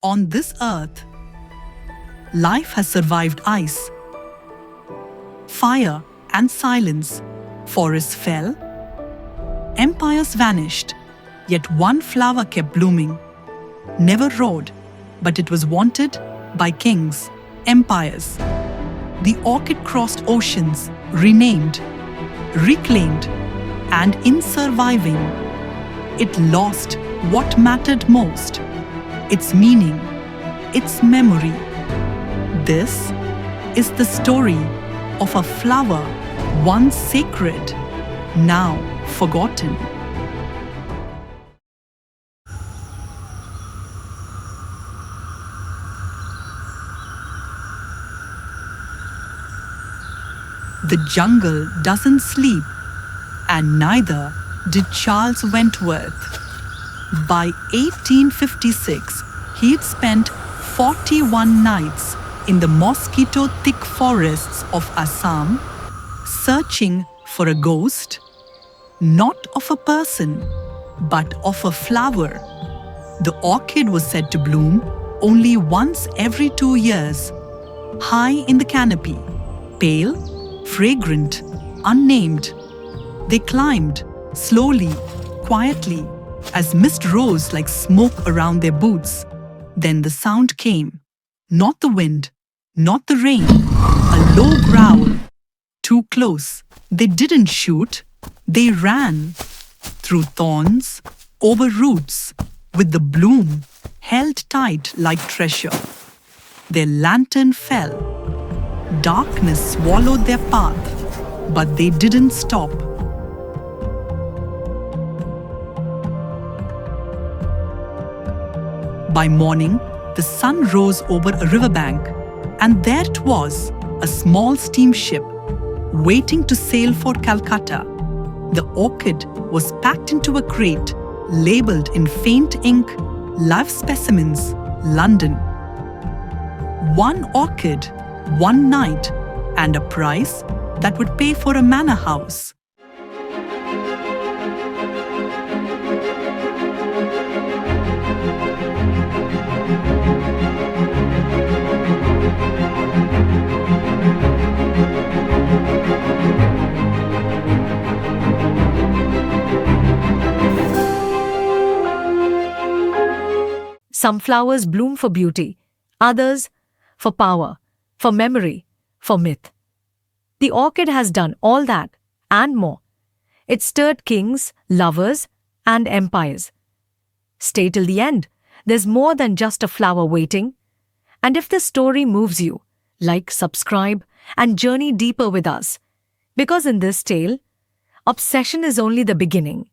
On this earth, life has survived ice, fire and silence. Forests fell, empires vanished, yet one flower kept blooming. Never roared, but it was wanted by kings, empires. The orchid crossed oceans, renamed, reclaimed, and in surviving, it lost what mattered most: its meaning, its memory. This is the story of a flower once sacred, now forgotten. The jungle doesn't sleep, and neither did Charles Wentworth. By 1856, he'd spent 41 nights in the mosquito-thick forests of Assam, searching for a ghost, not of a person, but of a flower. The orchid was said to bloom only once every 2 years, high in the canopy, pale, fragrant, unnamed. They climbed, slowly, quietly, as mist rose like smoke around their boots. Then the sound came. Not the wind, not the rain, a low growl. Too close. They didn't shoot, they ran. Through thorns, over roots, with the bloom held tight like treasure. Their lantern fell. Darkness swallowed their path, but they didn't stop. By morning, the sun rose over a riverbank, and there it was, a small steamship, waiting to sail for Calcutta. The orchid was packed into a crate, labeled in faint ink, "Live Specimens, London." One orchid, one night, and a price that would pay for a manor house. Some flowers bloom for beauty, others for power, for memory, for myth. The orchid has done all that and more. It stirred kings, lovers, and empires. Stay till the end. There's more than just a flower waiting. And if this story moves you, like, subscribe, and journey deeper with us. Because in this tale, obsession is only the beginning.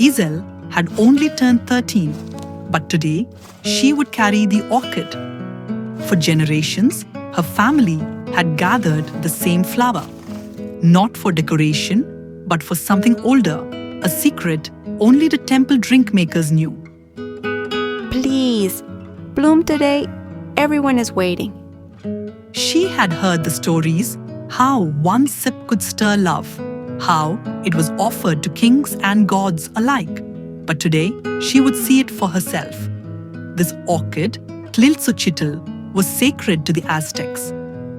Isel had only turned 13, but today she would carry the orchid. For generations, her family had gathered the same flower, not for decoration, but for something older, a secret only the temple drink makers knew. Please, bloom today. Everyone is waiting. She had heard the stories, how one sip could stir love, how it was offered to kings and gods alike. But today, she would see it for herself. This orchid, Tlilxochitl, was sacred to the Aztecs.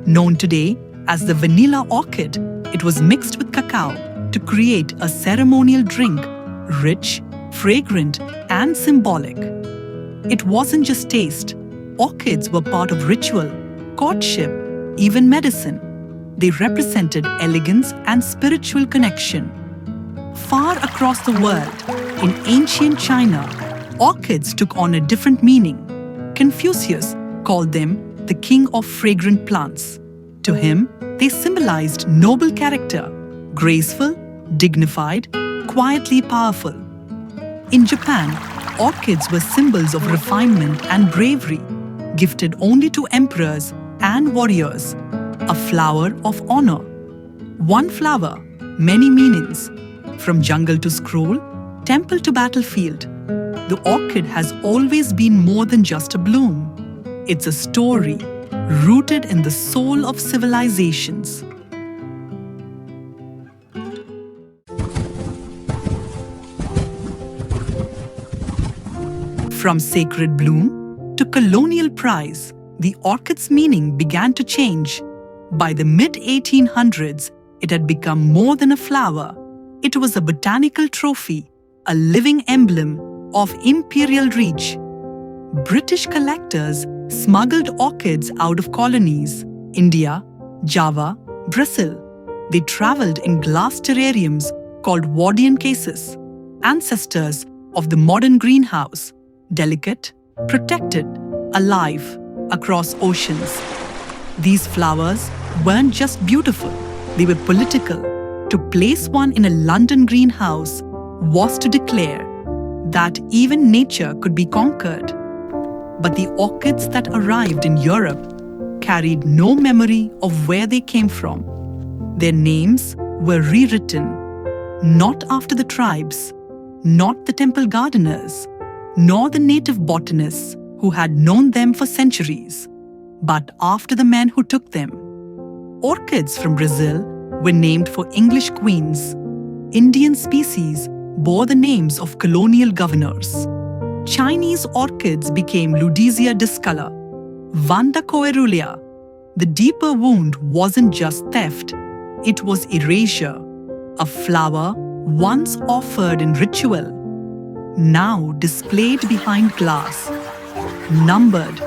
Known today as the vanilla orchid, it was mixed with cacao to create a ceremonial drink, rich, fragrant, and symbolic. It wasn't just taste. Orchids were part of ritual, courtship, even medicine. They represented elegance and spiritual connection. Far across the world, in ancient China, orchids took on a different meaning. Confucius called them the king of fragrant plants. To him, they symbolized noble character, graceful, dignified, quietly powerful. In Japan, orchids were symbols of refinement and bravery, gifted only to emperors and warriors. A flower of honor. One flower, many meanings. From jungle to scroll, temple to battlefield. The orchid has always been more than just a bloom. It's a story rooted in the soul of civilizations. From sacred bloom to colonial prize, the orchid's meaning began to change. By the mid-1800s, it had become more than a flower. It was a botanical trophy, a living emblem of imperial reach. British collectors smuggled orchids out of colonies, India, Java, Brazil. They traveled in glass terrariums called Wardian cases, ancestors of the modern greenhouse, delicate, protected, alive across oceans. These flowers weren't just beautiful, they were political. To place one in a London greenhouse was to declare that even nature could be conquered. But the orchids that arrived in Europe carried no memory of where they came from. Their names were rewritten, not after the tribes, not the temple gardeners, nor the native botanists who had known them for centuries, but after the men who took them. Orchids from Brazil were named for English queens. Indian species bore the names of colonial governors. Chinese orchids became Ludisia discolor, Vanda coerulea. The deeper wound wasn't just theft, it was erasure. A flower once offered in ritual, now displayed behind glass, numbered,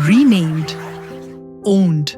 renamed, owned.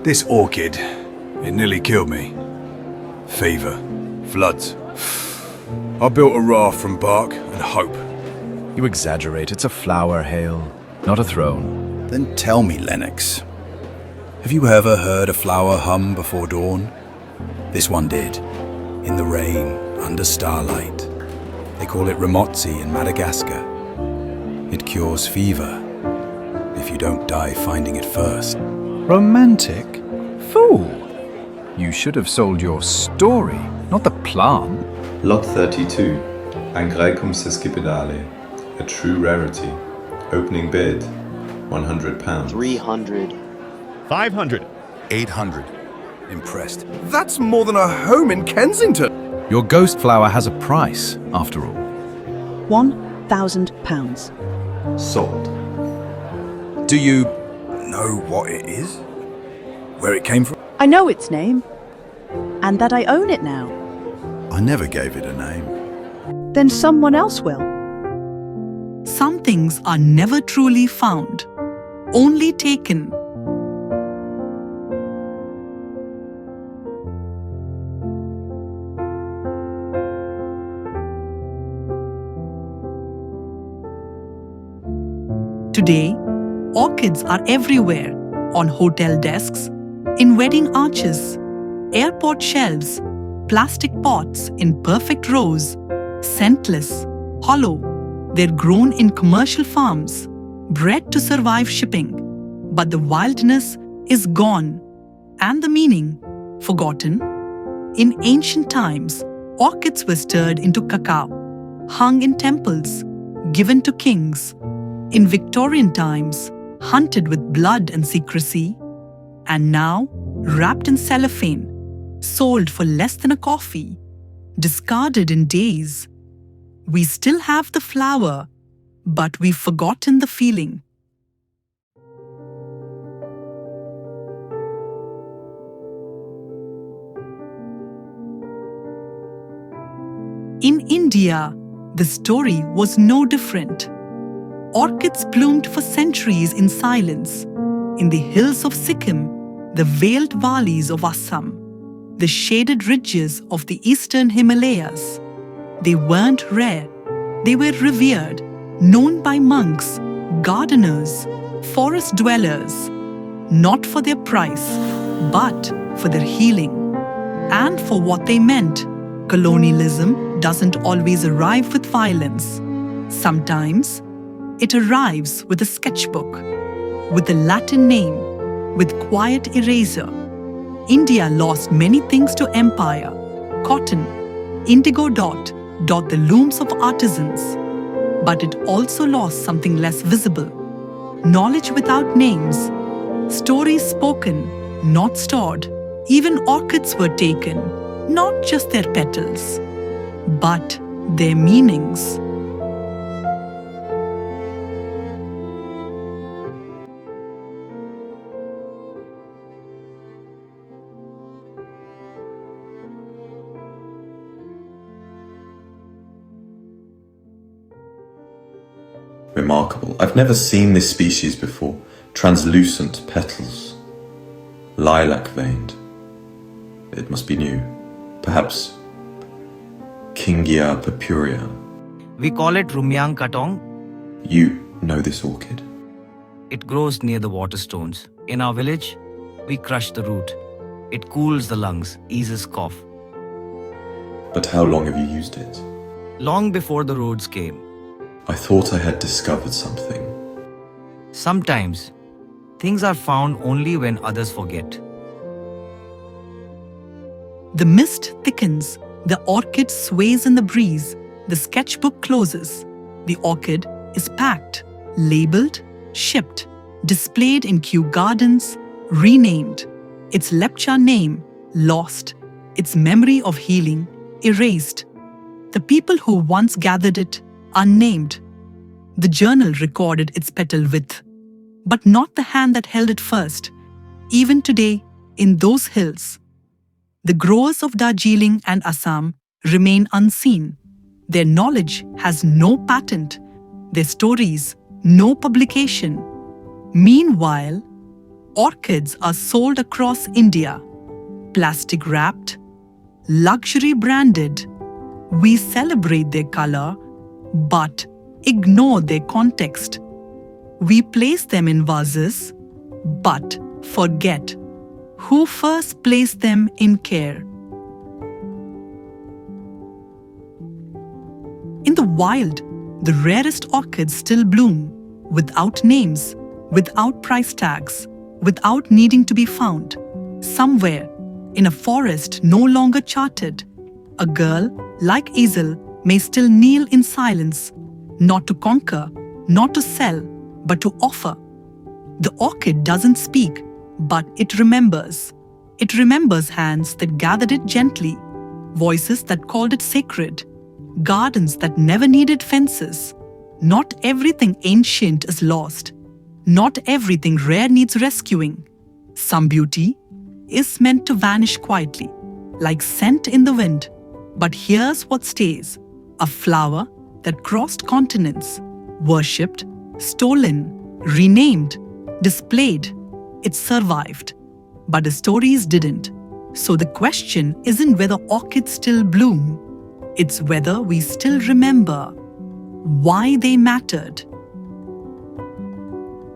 This orchid, it nearly killed me. Fever, floods. I built a raft from bark and hope. You exaggerate. It's a flower, Hale, not a throne. Then tell me, Lennox, have you ever heard a flower hum before dawn? This one did, in the rain, under starlight. They call it ramotzi in Madagascar. It cures fever, if you don't die finding it first. Romantic? Fool! You should have sold your story, not the plant. Lot 32, Angræcum sesquipedale, a true rarity. Opening bid, £100. 300. 500. 800. Impressed. That's more than a home in Kensington. Your ghost flower has a price, after all. £1,000. Sold. Do you know what it is? Where it came from? I know its name, and that I own it now. I never gave it a name. Then someone else will. Some things are never truly found, only taken. Today, orchids are everywhere, on hotel desks, in wedding arches, airport shelves, plastic pots in perfect rows, scentless, hollow. They're grown in commercial farms, bred to survive shipping. But the wildness is gone, and the meaning forgotten. In ancient times, orchids were stirred into cacao, hung in temples, given to kings. In Victorian times, hunted with blood and secrecy, and now wrapped in cellophane, sold for less than a coffee, discarded in days. We still have the flower, but we've forgotten the feeling. In India, the story was no different. Orchids bloomed for centuries in silence. In the hills of Sikkim, the veiled valleys of Assam, the shaded ridges of the eastern Himalayas. They weren't rare. They were revered, known by monks, gardeners, forest dwellers, not for their price, but for their healing. And for what they meant. Colonialism doesn't always arrive with violence. Sometimes it arrives with a sketchbook, with a Latin name, with quiet eraser. India lost many things to empire: cotton, indigo dot the looms of artisans. But it also lost something less visible: knowledge without names, stories spoken, not stored. Even orchids were taken, not just their petals, but their meanings. Remarkable. I've never seen this species before. Translucent petals. Lilac-veined. It must be new. Perhaps Kingia purpurea. We call it Rumyang Katong. You know this orchid? It grows near the waterstones. In our village, we crush the root. It cools the lungs, eases cough. But how long have you used it? Long before the roads came. I thought I had discovered something. Sometimes, things are found only when others forget. The mist thickens, the orchid sways in the breeze, the sketchbook closes. The orchid is packed, labeled, shipped, displayed in Kew Gardens, renamed. Its Lepcha name lost, its memory of healing erased. The people who once gathered it unnamed. The journal recorded its petal width, but not the hand that held it first. Even today, in those hills, the growers of Darjeeling and Assam remain unseen. Their knowledge has no patent, their stories no publication. Meanwhile, orchids are sold across India, plastic wrapped, luxury branded. We celebrate their color, but ignore their context. We place them in vases, but forget who first placed them in care. In the wild, the rarest orchids still bloom, without names, without price tags, without needing to be found. Somewhere, in a forest no longer charted, a girl, like Ezel, may still kneel in silence, not to conquer, not to sell, but to offer. The orchid doesn't speak, but it remembers. It remembers hands that gathered it gently, voices that called it sacred, gardens that never needed fences. Not everything ancient is lost. Not everything rare needs rescuing. Some beauty is meant to vanish quietly, like scent in the wind. But here's what stays: a flower that crossed continents, worshipped, stolen, renamed, displayed. It survived, but the stories didn't. So the question isn't whether orchids still bloom, it's whether we still remember why they mattered.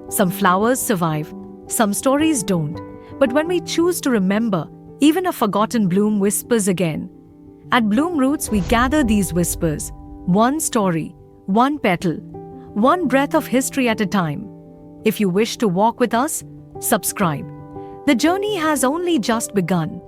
Some flowers survive, some stories don't. But when we choose to remember, even a forgotten bloom whispers again. At Bloom Roots, we gather these whispers, one story, one petal, one breath of history at a time. If you wish to walk with us, subscribe. The journey has only just begun.